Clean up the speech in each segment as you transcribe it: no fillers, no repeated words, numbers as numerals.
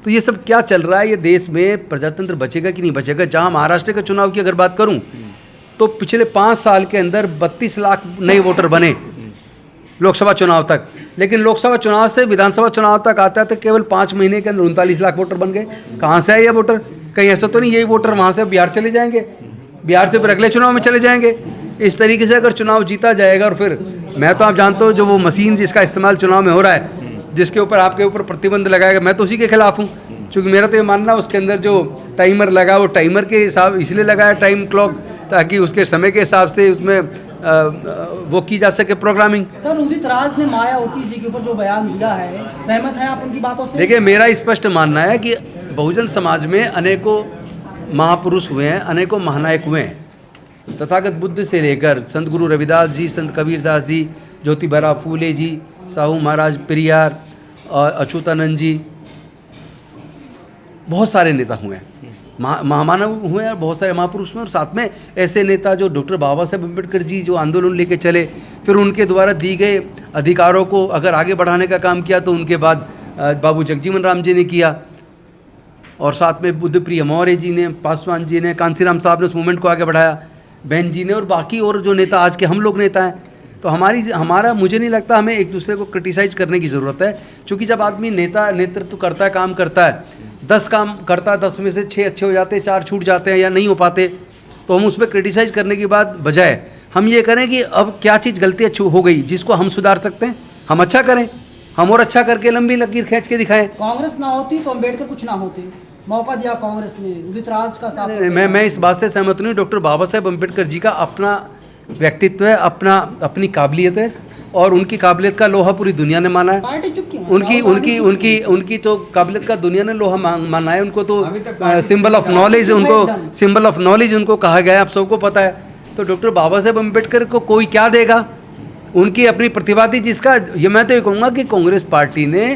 तो ये सब क्या चल रहा है, ये देश में प्रजातंत्र बचेगा कि नहीं बचेगा। जहाँ महाराष्ट्र के चुनाव की अगर बात करूँ तो पिछले 5 साल के अंदर 32 लाख नए वोटर बने लोकसभा चुनाव तक, लेकिन लोकसभा चुनाव से विधानसभा चुनाव तक आते आते केवल 5 महीने के अंदर 39 लाख वोटर बन गए। कहाँ से आए ये वोटर? कहीं ऐसा तो नहीं यही वोटर वहाँ से बिहार चले जाएंगे, बिहार से फिर अगले चुनाव में चले जाएंगे। इस तरीके से अगर चुनाव जीता जाएगा, और फिर मैं तो आप जानते हो जो वो मशीन जिसका इस्तेमाल चुनाव में हो रहा है, जिसके ऊपर आपके ऊपर प्रतिबंध लगाएगा, मैं तो उसी के खिलाफ हूँ। क्योंकि मेरा तो ये मानना है उसके अंदर जो टाइमर लगा वो टाइमर के हिसाब इसलिए लगाया, टाइम क्लॉक, ताकि उसके समय के हिसाब से उसमें वो की जा सके प्रोग्रामिंग। सर उदित राज ने मायावती जी के ऊपर जो बयान दिया है, सहमत हैं आप उनकी बातों से? देखिए, मेरा स्पष्ट मानना है कि बहुजन समाज में अनेकों महापुरुष हुए हैं, अनेकों महानायक हुए हैं। तथागत बुद्ध से लेकर संत गुरु रविदास जी, संत कबीरदास जी, ज्योतिबा फूले जी, साहू महाराज पेरियार और अच्युतानंद जी, बहुत सारे नेता हुए हैं, महामानव हुए हैं, बहुत सारे महापुरुष हुए हैं। और साथ में ऐसे नेता जो डॉक्टर बाबा साहेब अम्बेडकर जी जो आंदोलन लेके चले, फिर उनके द्वारा दी गए अधिकारों को अगर आगे बढ़ाने का काम किया, तो उनके बाद बाबू जगजीवन राम जी ने किया, और साथ में बुद्धप्रिय मौर्य जी ने, पासवान जी ने, कांसीराम साहब ने उस मूवमेंट को आगे बढ़ाया, बहन जी ने, और बाकी और जो नेता आज के हम लोग नेता हैं। तो हमारा मुझे नहीं लगता हमें एक दूसरे को क्रिटिसाइज करने की ज़रूरत है, क्योंकि जब आदमी नेता नेतृत्व करता है, काम करता है, 10 काम करता है, 10 में से 6 अच्छे हो जाते हैं, 4 छूट जाते हैं या नहीं हो पाते, तो हम उसमें क्रिटिसाइज करने की बात बजाय हम ये करें कि अब क्या चीज़ गलती अच्छी हो गई जिसको हम सुधार सकते हैं, हम अच्छा करें, हम और अच्छा करके लंबी लकीर खींच के दिखाएं। कांग्रेस ना होती तो अम्बेडकर कुछ ना होते, मौका दिया कांग्रेस ने, उदित राज का साथ। मैं इस बात से सहमत नहीं। डॉक्टर बाबा साहेब अम्बेडकर जी का अपना व्यक्तित्व है, अपनी काबिलियत है, और उनकी काबिलियत का लोहा पूरी दुनिया ने माना है। पार्टी चुप क्यों? उनकी तो काबिलियत का दुनिया ने लोहा माना है। उनको तो सिंबल ऑफ नॉलेज, उनको सिंबल ऑफ नॉलेज उनको कहा गया है, आप सबको पता है। तो डॉक्टर बाबा साहेब अम्बेडकर को कोई क्या देगा? उनकी अपनी प्रतिभा थी, जिसका ये मैं तो ये कहूँगा कि कांग्रेस पार्टी ने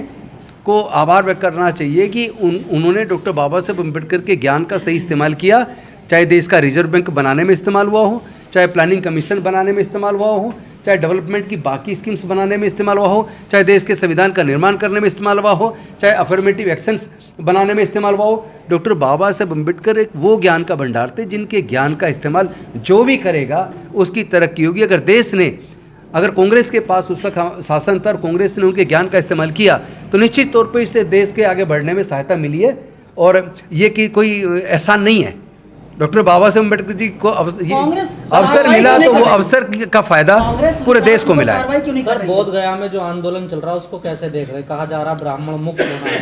को आभार व्यक्त करना चाहिए कि उन्होंने डॉक्टर बाबा साहेब अम्बेडकर के ज्ञान का सही इस्तेमाल किया, चाहे देश का रिजर्व बैंक बनाने में इस्तेमाल हुआ हो, चाहे प्लानिंग कमीशन बनाने में इस्तेमाल हुआ हो, चाहे डेवलपमेंट की बाकी स्कीम्स बनाने में इस्तेमाल हुआ हो, चाहे देश के संविधान का निर्माण करने में इस्तेमाल हुआ हो, चाहे अफर्मेटिव एक्शंस बनाने में इस्तेमाल हुआ हो। डॉक्टर बाबा साहेब अम्बेडकर एक वो ज्ञान का भंडार थे जिनके ज्ञान का इस्तेमाल जो भी करेगा उसकी तरक्की होगी। अगर देश ने, अगर कांग्रेस के पास उस वक्त शासन था और कांग्रेस ने उनके ज्ञान का इस्तेमाल किया, तो निश्चित तौर पर इससे देश के आगे बढ़ने में सहायता मिली है, और ये कि कोई एहसान नहीं है। डॉक्टर बाबा साहेब अम्बेडकर जी को अवसर मिला, तो वो अवसर का फायदा पूरे देश को मिला है। सर बोध गया में जो आंदोलन चल रहा है उसको कैसे देख रहे? कहा जा रहा ब्राह्मण मुक्त होना है।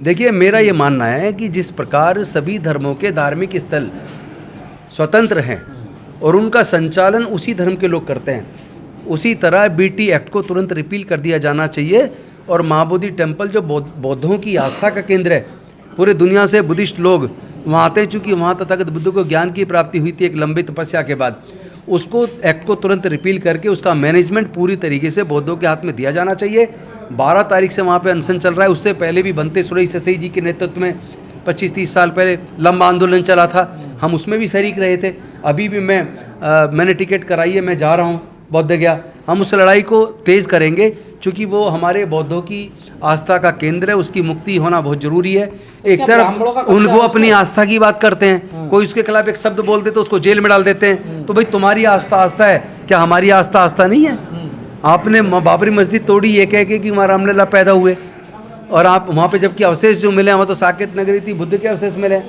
देखिए, मेरा ये मानना है कि जिस प्रकार सभी धर्मों के धार्मिक स्थल स्वतंत्र हैं और उनका संचालन उसी धर्म के लोग करते हैं, उसी तरह बीटी एक्ट को तुरंत रिपील कर दिया जाना चाहिए। और महाबोधि टेम्पल जो बौद्धों की आस्था का केंद्र है, पूरे दुनिया से बुद्धिस्ट लोग वहाँ आते हैं, चूँकि वहाँ तथागत बुद्ध को ज्ञान की प्राप्ति हुई थी एक लंबी तपस्या के बाद, उसको एक्ट को तुरंत रिपील करके उसका मैनेजमेंट पूरी तरीके से बौद्धों के हाथ में दिया जाना चाहिए। 12 तारीख से वहाँ पे अनशन चल रहा है, उससे पहले भी बनते सुरई ससई जी के नेतृत्व में 25-30 साल पहले लंबा आंदोलन चला था, हम उसमें भी शरीक रहे थे। अभी भी मैंने टिकट कराई है, मैं जा रहा हूँ बौद्ध गया। हम उस लड़ाई को तेज़ करेंगे, चूँकि वो हमारे बौद्धों की आस्था का केंद्र है, उसकी मुक्ति होना बहुत ज़रूरी है। एक तरफ उनको अपनी आस्था की बात करते हैं, कोई उसके खिलाफ एक शब्द बोल देते तो उसको जेल में डाल देते हैं। तो भाई तुम्हारी आस्था है, क्या हमारी आस्था नहीं है? आपने बाबरी मस्जिद तोड़ी ये कह के कि वहाँ रामलला पैदा हुए, और आप वहाँ पे जबकि अवशेष जो मिले, वहाँ तो साकेत नगरी थी, बुद्ध के अवशेष मिले।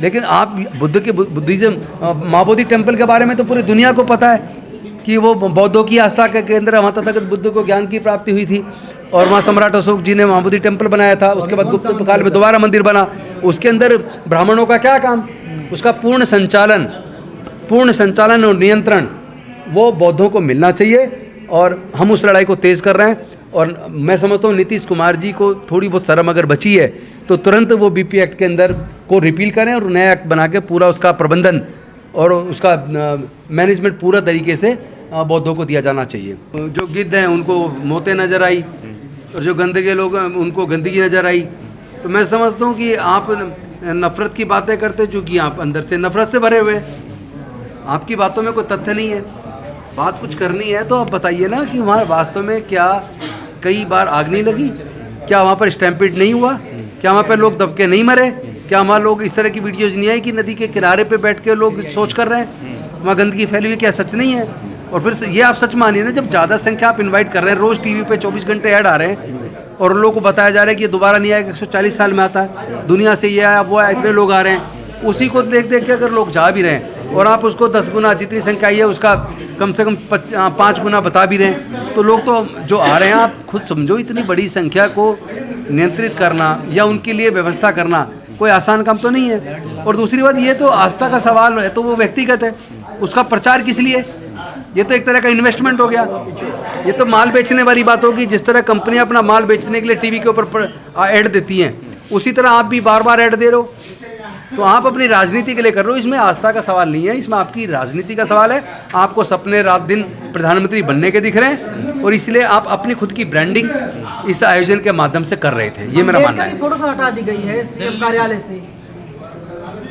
लेकिन आप बुद्धिज्म महाबोधि टेम्पल के बारे में तो पूरी दुनिया को पता है कि वो बौद्धों की आस्था का केंद्र है, वहाँ तथागत बुद्ध को ज्ञान की प्राप्ति हुई थी, और वहाँ सम्राट अशोक जी ने महाबोधि टेम्पल बनाया था। उसके बाद गुप्त काल में दोबारा मंदिर बना, उसके अंदर ब्राह्मणों का क्या काम? उसका पूर्ण संचालन और नियंत्रण वो बौद्धों को मिलना चाहिए, और हम उस लड़ाई को तेज़ कर रहे हैं। और मैं समझता हूँ नीतीश कुमार जी को थोड़ी बहुत शर्म अगर बची है तो तुरंत वो बीपी एक्ट के अंदर को रिपील करें और नया एक्ट बना के पूरा उसका प्रबंधन और उसका मैनेजमेंट पूरा तरीके से बौद्धों को दिया जाना चाहिए। जो गिद्ध हैं उनको मोते नज़र आई, और जो गंदगे लोग हैं उनको गंदगी नज़र आई। तो मैं समझता हूँ कि आप नफ़रत की बातें करते, चूँकि आप अंदर से नफ़रत से भरे हुए, आपकी बातों में कोई तथ्य नहीं है। बात कुछ करनी है तो आप बताइए ना कि वहाँ वास्तव में क्या कई बार आग नहीं लगी, क्या वहाँ पर स्टैम्पिड नहीं हुआ, क्या वहाँ पे लोग दबके नहीं मरे? क्या वहाँ लोग इस तरह की वीडियोज नहीं आई कि नदी के किनारे पे बैठ के लोग सोच कर रहे हैं वहाँ गंदगी फैली हुई? क्या सच नहीं है? और फिर ये आप सच मानिए ना, जब ज़्यादा संख्या आप इनवाइट कर रहे हैं, रोज़ टीवी पे 24 घंटे ऐड आ रहे हैं और लोगों को बताया जा रहा है कि ये दोबारा नहीं आएगा, 140 साल में आता है, दुनिया से ये आया वो आया, इतने लोग आ रहे हैं, उसी को देख देख के अगर लोग जा भी रहे हैं और आप उसको 10 गुना जितनी संख्या आई है उसका कम से कम 5 गुना बता भी रहे हैं, तो लोग तो जो आ रहे हैं, आप खुद समझो इतनी बड़ी संख्या को नियंत्रित करना या उनके लिए व्यवस्था करना कोई आसान काम तो नहीं है। और दूसरी बात, ये तो आस्था का सवाल है, तो वो व्यक्तिगत है, उसका प्रचार किस लिए? ये तो एक तरह का इन्वेस्टमेंट हो गया। ये तो माल बेचने वाली बात होगी। जिस तरह कंपनियां अपना माल बेचने के लिए टीवी के ऊपर ऐड देती हैं, उसी तरह आप भी बार बार ऐड दे रहे हो, तो आप अपनी राजनीति के लिए कर रहे हो। इसमें आस्था का सवाल नहीं है, इसमें आपकी राजनीति का सवाल है। आपको सपने रात दिन प्रधानमंत्री बनने के दिख रहे हैं और इसलिए आप अपनी खुद की ब्रांडिंग इस आयोजन के माध्यम से कर रहे थे, ये मेरा मानना है। फोटो तो हटा दी गई है सीएम कार्यालय से,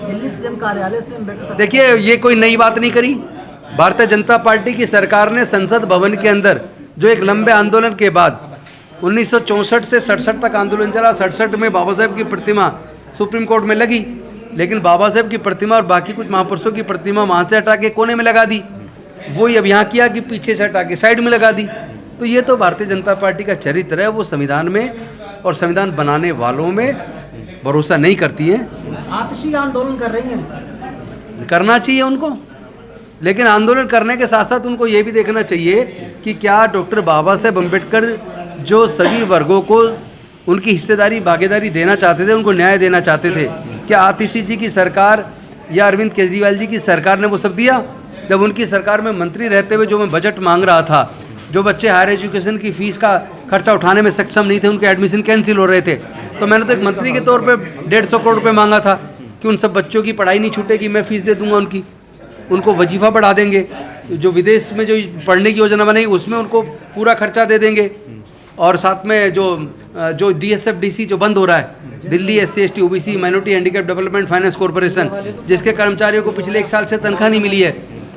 दिल्ली सीएम कार्यालय से अम्बेडकर। देखिए, ये कोई नई बात नहीं करी। भारतीय जनता पार्टी की सरकार ने संसद भवन के अंदर जो एक लंबे आंदोलन के बाद 1964 से 67 तक आंदोलन चला, 67 में बाबा साहेब की प्रतिमा सुप्रीम कोर्ट में लगी, लेकिन बाबा साहेब की प्रतिमा और बाकी कुछ महापुरुषों की प्रतिमा वहाँ से हटा के कोने में लगा दी। वही अब यहाँ किया कि पीछे से हटा के साइड में लगा दी। तो ये तो भारतीय जनता पार्टी का चरित्र है, वो संविधान में और संविधान बनाने वालों में भरोसा नहीं करती है। आतशी आंदोलन कर रही हैं, करना चाहिए उनको, लेकिन आंदोलन करने के साथ साथ उनको ये भी देखना चाहिए कि क्या डॉक्टर बाबा साहेब अम्बेडकर जो सभी वर्गों को उनकी हिस्सेदारी भागीदारी देना चाहते थे, उनको न्याय देना चाहते थे, क्या आतिशी जी की सरकार या अरविंद केजरीवाल जी की सरकार ने वो सब दिया? जब उनकी सरकार में मंत्री रहते हुए जो मैं बजट मांग रहा था, जो बच्चे हायर एजुकेशन की फ़ीस का खर्चा उठाने में सक्षम नहीं थे, उनके एडमिशन कैंसिल हो रहे थे, तो मैंने तो एक मंत्री के तौर पे 150 करोड़ रुपये मांगा था कि उन सब बच्चों की पढ़ाई नहीं छूटेगी, मैं फ़ीस दे दूंगा उनकी, उनको वजीफ़ा बढ़ा देंगे, जो विदेश में जो पढ़ने की योजना बनाई उसमें उनको पूरा खर्चा दे देंगे, और साथ में जो DSFDC जो बंद हो रहा है, Delhi SC ST OBC minority handicap development finance corporation, जिसके कर्मचारियों को पिछले 1 साल से तनख्वाह नहीं मिली है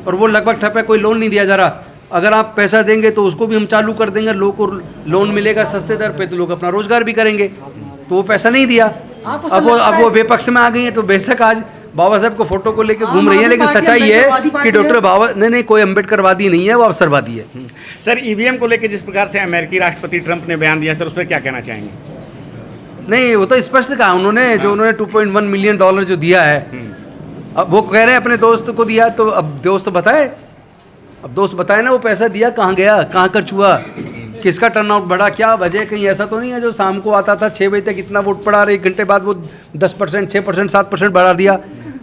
और वो लगभग ठप है, कोई लोन नहीं दिया जा रहा। अगर आप पैसा देंगे तो उसको भी हम चालू कर देंगे, लोगों को लोन मिलेगा सस्ते दर पे, तो लोग अपना रोजगार भी करेंगे। तो वो पैसा नहीं दिया, अब वो विपक्ष में आ गई हैं, तो बेशक आज बाबा साहब को फोटो को लेकर घूम रही है, लेकिन सच्चाई है कि डॉक्टर बाबा नहीं, कोई अम्बेडकरवादी नहीं है, वो अवसरवादी है। सर, ईवीएम को लेकर जिस प्रकार से अमेरिकी राष्ट्रपति ट्रंप ने बयान दिया, सर उस पर क्या कहना चाहेंगे? नहीं, वो तो स्पष्ट कहा उन्होंने, जो उन्होंने $2.1 मिलियन जो दिया है, अब वो कह रहे हैं अपने दोस्त को दिया, तो अब दोस्त बताए, अब दोस्त बताए ना वो पैसा दिया कहाँ गया, कहाँ खर्च हुआ, किसका टर्नआउट बढ़ा, क्या वजह? कहीं ऐसा तो नहीं है जो शाम को आता था 6 बजे तक इतना वोट पड़ा और 1 घंटे बाद वो 10%, 6%, 7% बढ़ा दिया।